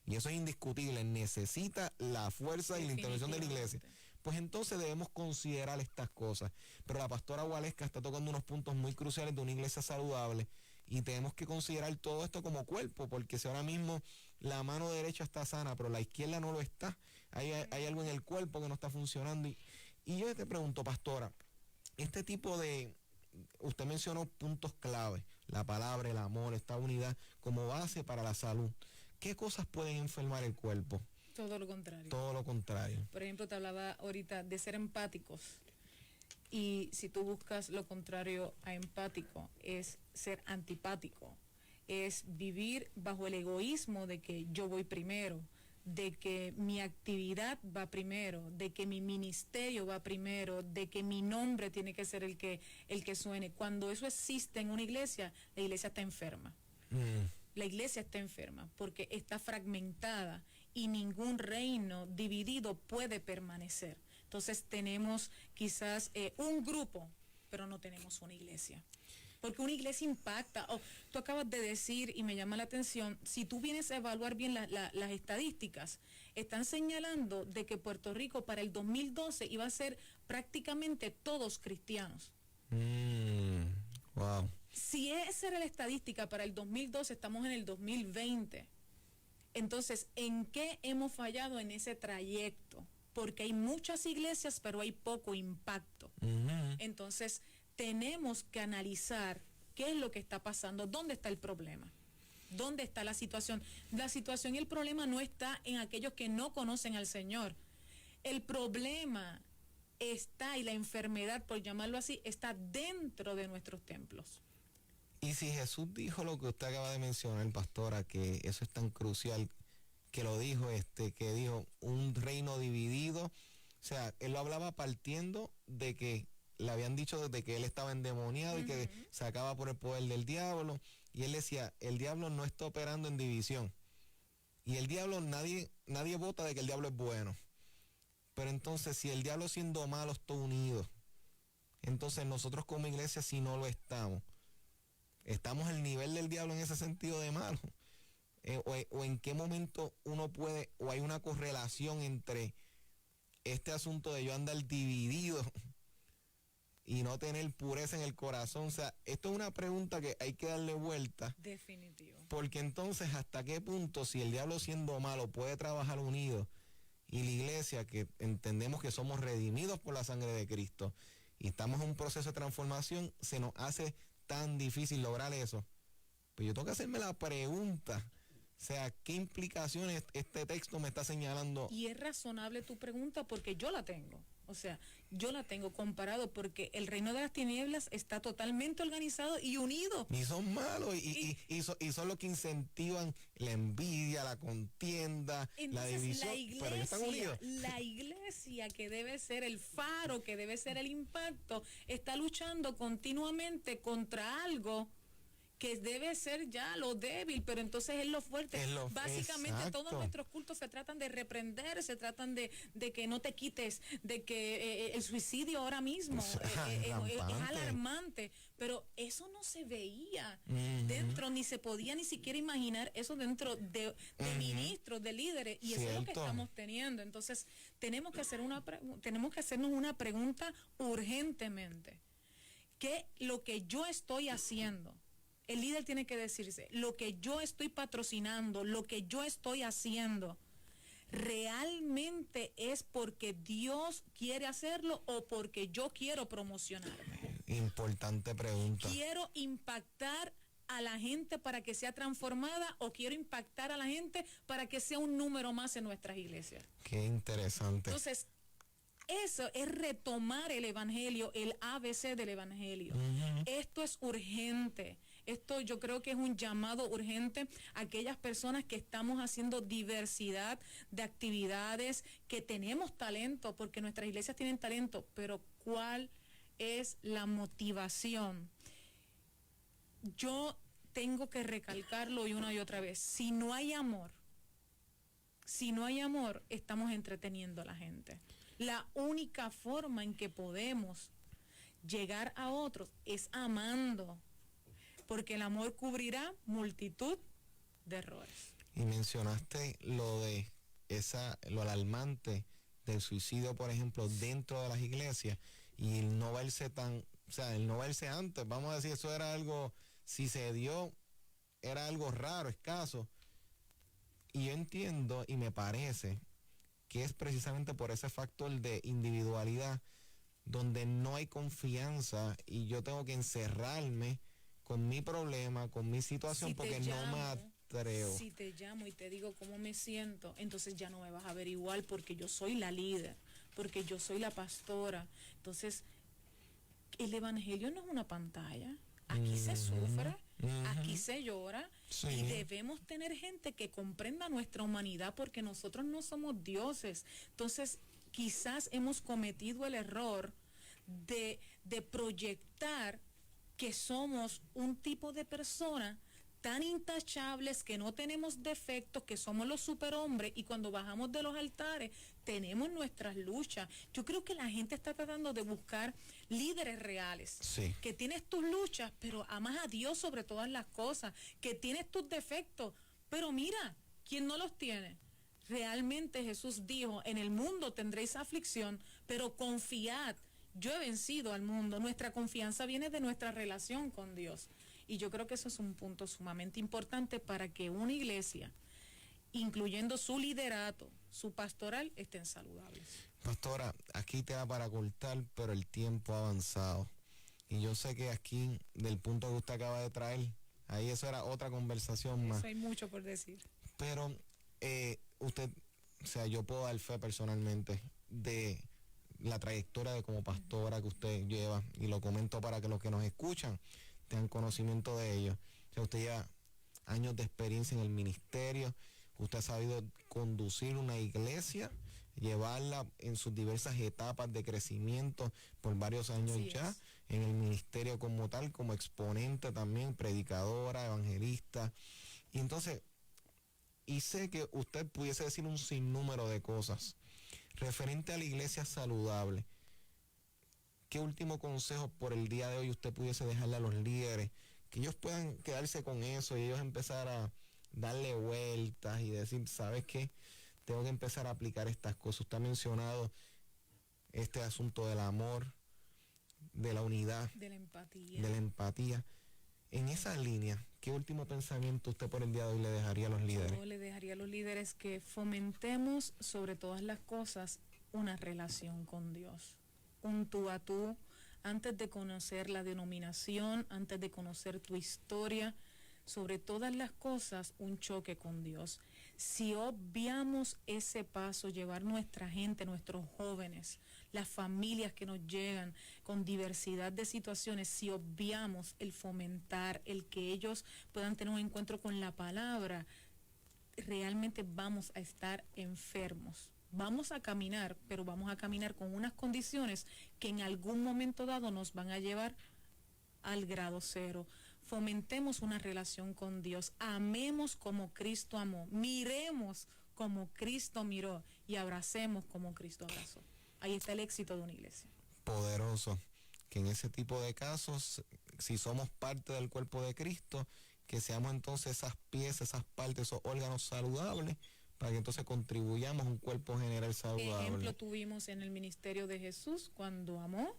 y eso es indiscutible, necesita la fuerza y la intervención de la iglesia, pues entonces debemos considerar estas cosas. Pero la pastora Waleska está tocando unos puntos muy cruciales de una iglesia saludable, y tenemos que considerar todo esto como cuerpo, porque si ahora mismo la mano derecha está sana, pero la izquierda no lo está, hay algo en el cuerpo que no está funcionando. Y yo te pregunto, pastora, este tipo de, usted mencionó puntos clave, la palabra, el amor, esta unidad como base para la salud. ¿Qué cosas pueden enfermar el cuerpo? Todo lo contrario. Todo lo contrario. Por ejemplo, te hablaba ahorita de ser empáticos. Y si tú buscas lo contrario a empático, es ser antipático. Es vivir bajo el egoísmo de que yo voy primero, de que mi actividad va primero, de que mi ministerio va primero, de que mi nombre tiene que ser el que suene. Cuando eso existe en una iglesia, la iglesia está enferma. La iglesia está enferma porque está fragmentada y ningún reino dividido puede permanecer. Entonces tenemos quizás un grupo, pero no tenemos una iglesia. Porque una iglesia impacta. Tú acabas de decir, y me llama la atención, si tú vienes a evaluar bien las estadísticas, están señalando de que Puerto Rico para el 2012 iba a ser prácticamente todos cristianos. Wow. Si esa era la estadística para el 2012, estamos en el 2020. Entonces, ¿en qué hemos fallado en ese trayecto? Porque hay muchas iglesias, pero hay poco impacto. Entonces, tenemos que analizar qué es lo que está pasando, dónde está el problema, dónde está la situación. La situación y el problema no está en aquellos que no conocen al Señor. El problema está, y la enfermedad, por llamarlo así, está dentro de nuestros templos. Y si Jesús dijo lo que usted acaba de mencionar, pastora, que eso es tan crucial, que lo dijo, que dijo un reino dividido, o sea, él lo hablaba partiendo de que le habían dicho de que él estaba endemoniado y que se acaba por el poder del diablo, y él decía, el diablo no está operando en división, y el diablo, nadie vota de que el diablo es bueno, pero entonces si el diablo siendo malo está unido, entonces nosotros como iglesia si no lo estamos al nivel del diablo en ese sentido de malo, o en qué momento uno puede, o hay una correlación entre este asunto de yo andar dividido y no tener pureza en el corazón. O sea, esto es una pregunta que hay que darle vuelta. Definitivo. Porque entonces, ¿hasta qué punto, si el diablo siendo malo puede trabajar unido, y la iglesia, que entendemos que somos redimidos por la sangre de Cristo y estamos en un proceso de transformación, se nos hace tan difícil lograr eso? Pues yo tengo que hacerme la pregunta, o sea, ¿qué implicaciones este texto me está señalando? Y es razonable tu pregunta porque yo la tengo. O sea, yo la tengo comparado porque el reino de las tinieblas está totalmente organizado y unido. Y son malos y son los que incentivan la envidia, la contienda, la división. Pero ellos están unidos. La iglesia, que debe ser el faro, que debe ser el impacto, está luchando continuamente contra algo que debe ser ya lo débil, pero entonces es lo fuerte. Básicamente exacto. Todos nuestros cultos se tratan de reprender, se tratan de que no te quites, de que el suicidio ahora mismo es alarmante, pero eso no se veía dentro, ni se podía ni siquiera imaginar eso dentro de ministros, de líderes, y eso es lo que estamos teniendo. Entonces tenemos que hacernos una pregunta urgentemente. ¿Qué lo que yo estoy haciendo? El líder tiene que decirse, lo que yo estoy patrocinando, lo que yo estoy haciendo, ¿realmente es porque Dios quiere hacerlo o porque yo quiero promocionarme? Importante pregunta. ¿Quiero impactar a la gente para que sea transformada o quiero impactar a la gente para que sea un número más en nuestras iglesias? Qué interesante. Entonces, eso es retomar el evangelio, el ABC del evangelio. Esto es urgente. Esto yo creo que es un llamado urgente a aquellas personas que estamos haciendo diversidad de actividades, que tenemos talento, porque nuestras iglesias tienen talento, pero ¿cuál es la motivación? Yo tengo que recalcarlo una y otra vez. Si no hay amor, estamos entreteniendo a la gente. La única forma en que podemos llegar a otros es amando, porque el amor cubrirá multitud de errores. Y mencionaste lo alarmante del suicidio, por ejemplo, dentro de las iglesias, y el no verse antes, vamos a decir, eso era algo, si se dio, era algo raro, escaso. Y yo entiendo y me parece que es precisamente por ese factor de individualidad donde no hay confianza y yo tengo que encerrarme con mi problema, con mi situación, porque no me atrevo. Si te llamo y te digo cómo me siento, entonces ya no me vas a ver igual, porque yo soy la líder, porque yo soy la pastora. Entonces, el evangelio no es una pantalla. Aquí se sufre, aquí se llora, y debemos tener gente que comprenda nuestra humanidad, porque nosotros no somos dioses. Entonces, quizás hemos cometido el error de proyectar que somos un tipo de persona tan intachables, que no tenemos defectos, que somos los superhombres, y cuando bajamos de los altares tenemos nuestras luchas. Yo creo que la gente está tratando de buscar líderes reales, Sí. que tienes tus luchas, pero amas a Dios sobre todas las cosas, que tienes tus defectos, pero mira, ¿quién no los tiene? Realmente Jesús dijo, en el mundo tendréis aflicción, pero confiad, yo he vencido al mundo. Nuestra confianza viene de nuestra relación con Dios. Y yo creo que eso es un punto sumamente importante para que una iglesia, incluyendo su liderato, su pastoral, estén saludables. Pastora, aquí te da para cortar, pero el tiempo ha avanzado. Y yo sé que aquí, del punto que usted acaba de traer, ahí eso era otra conversación más. Eso hay mucho por decir. Pero usted, o sea, yo puedo dar fe personalmente de la trayectoria de como pastora que usted lleva, y lo comento para que los que nos escuchan tengan conocimiento de ello. O sea, usted lleva años de experiencia en el ministerio, usted ha sabido conducir una iglesia, llevarla en sus diversas etapas de crecimiento por varios años Así ya, es. en el ministerio como tal, como exponente también, predicadora, evangelista. Y entonces, y sé que usted pudiese decir un sinnúmero de cosas referente a la iglesia saludable. ¿Qué último consejo por el día de hoy usted pudiese dejarle a los líderes? Que ellos puedan quedarse con eso y ellos empezar a darle vueltas y decir, ¿sabes qué? Tengo que empezar a aplicar estas cosas. Usted ha mencionado este asunto del amor, de la unidad, De la empatía. de la empatía. En esa línea, ¿qué último pensamiento usted por el día de hoy le dejaría a los líderes? Yo le dejaría a los líderes que fomentemos sobre todas las cosas una relación con Dios, un tú a tú, antes de conocer la denominación, antes de conocer tu historia, sobre todas las cosas un choque con Dios. Si obviamos ese paso, llevar nuestra gente, nuestros jóvenes, las familias que nos llegan con diversidad de situaciones, si obviamos el fomentar, el que ellos puedan tener un encuentro con la palabra, realmente vamos a estar enfermos. Vamos a caminar, pero vamos a caminar con unas condiciones que en algún momento dado nos van a llevar al grado cero. Fomentemos una relación con Dios, amemos como Cristo amó, miremos como Cristo miró y abracemos como Cristo abrazó. Ahí está el éxito de una iglesia. Poderoso, que en ese tipo de casos, si somos parte del cuerpo de Cristo, que seamos entonces esas piezas, esas partes, esos órganos saludables, para que entonces contribuyamos a un cuerpo general saludable. Ejemplo tuvimos en el ministerio de Jesús cuando amó,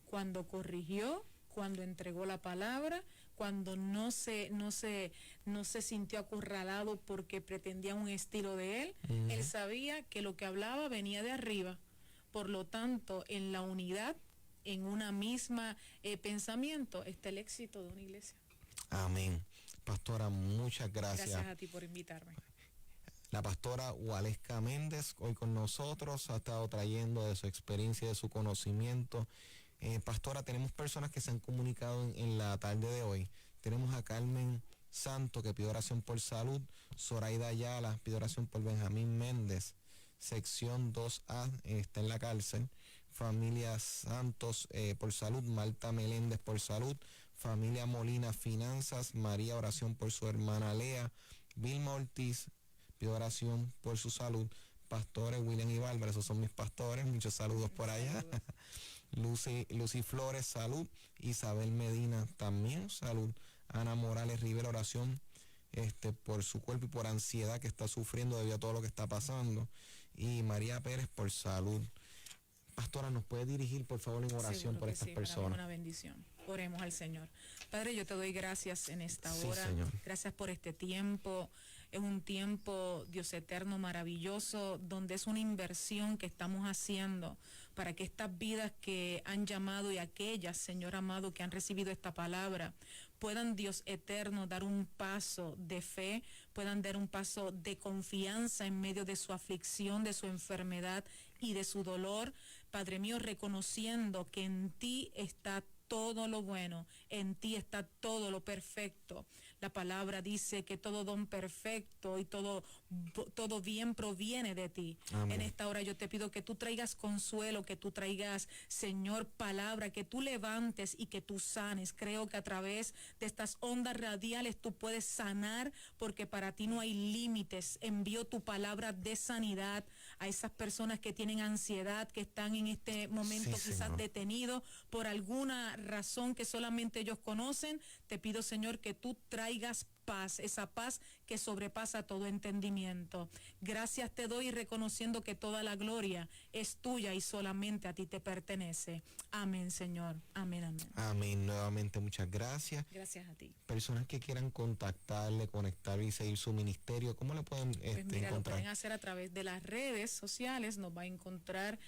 cuando corrigió, cuando entregó la palabra, cuando no se sintió acorralado porque pretendía un estilo de él. Ujú. Él sabía que lo que hablaba venía de arriba. Por lo tanto, en la unidad, en una misma pensamiento, está el éxito de una iglesia. Amén. Pastora, muchas gracias. Gracias a ti por invitarme. La pastora Waleska Méndez, hoy con nosotros, ha estado trayendo de su experiencia y de su conocimiento. Pastora, tenemos personas que se han comunicado en la tarde de hoy. Tenemos a Carmen Santo, que pide oración por salud. Zoraida Ayala pide oración por Benjamín Méndez. Sección 2A, está en la cárcel. Familia Santos por salud. Marta Meléndez por salud. Familia Molina, finanzas. María, oración por su hermana Lea. Vilma Ortiz pide oración por su salud. Pastores William y Bárbara, esos son mis pastores. Muchos saludos por allá. Lucy Flores, salud. Isabel Medina, también salud. Ana Morales Rivera, oración por su cuerpo y por ansiedad que está sufriendo debido a todo lo que está pasando. Y María Pérez por salud. Pastora, ¿nos puede dirigir por favor en oración Seguro por que estas sí, para mí personas? una bendición. Oremos al Señor. Padre, yo te doy gracias en esta Sí, hora. Señor. Gracias por este tiempo. Es un tiempo, Dios eterno, maravilloso, donde es una inversión que estamos haciendo para que estas vidas que han llamado y aquellas, Señor amado, que han recibido esta palabra, puedan, Dios eterno, dar un paso de fe, puedan dar un paso de confianza en medio de su aflicción, de su enfermedad y de su dolor. Padre mío, reconociendo que en ti está todo lo bueno, en ti está todo lo perfecto. La palabra dice que todo don perfecto y todo bien proviene de ti. Amén. En esta hora yo te pido que tú traigas consuelo, que tú traigas, Señor, palabra, que tú levantes y que tú sanes. Creo que a través de estas ondas radiales tú puedes sanar, porque para ti no hay límites. Envío tu palabra de sanidad a esas personas que tienen ansiedad, que están en este momento Sí, quizás Señor. detenidos por alguna razón que solamente ellos conocen. Te pido, Señor, que tú traigas paz, esa paz que sobrepasa todo entendimiento. Gracias te doy, reconociendo que toda la gloria es tuya y solamente a ti te pertenece. Amén, Señor. Amén, amén. Amén. Nuevamente, muchas gracias. Gracias a ti. Personas que quieran contactarle, conectar y seguir su ministerio, ¿cómo le pueden Pues mira, lo encontrar? pueden hacer a través de las redes sociales. Nos va a encontrar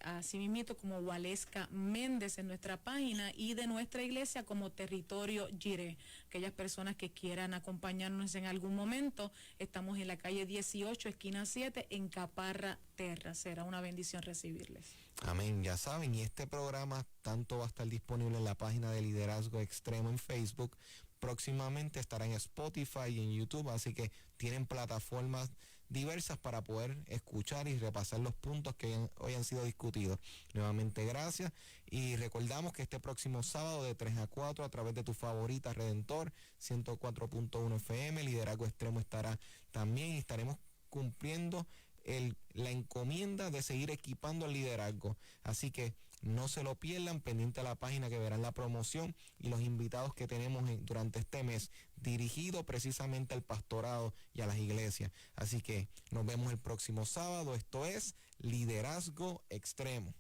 así mismito como Waleska Méndez en nuestra página, y de nuestra iglesia como Territorio Jireh. Aquellas personas que quieran acompañarnos en algún momento, estamos en la calle 18, esquina 7, en Caparra Terra. Será una bendición recibirles. Amén, ya saben, y este programa tanto va a estar disponible en la página de Liderazgo Extremo en Facebook, próximamente estará en Spotify y en YouTube, así que tienen plataformas diversas para poder escuchar y repasar los puntos que hoy han sido discutidos. Nuevamente gracias, y recordamos que este próximo sábado de 3 a 4 a través de tu favorita Redentor 104.1 FM, Liderazgo Extremo estará también, y estaremos cumpliendo la encomienda de seguir equipando el liderazgo. Así que no se lo pierdan, pendiente a la página que verán la promoción y los invitados que tenemos durante este mes, dirigido precisamente al pastorado y a las iglesias. Así que nos vemos el próximo sábado. Esto es Liderazgo Extremo.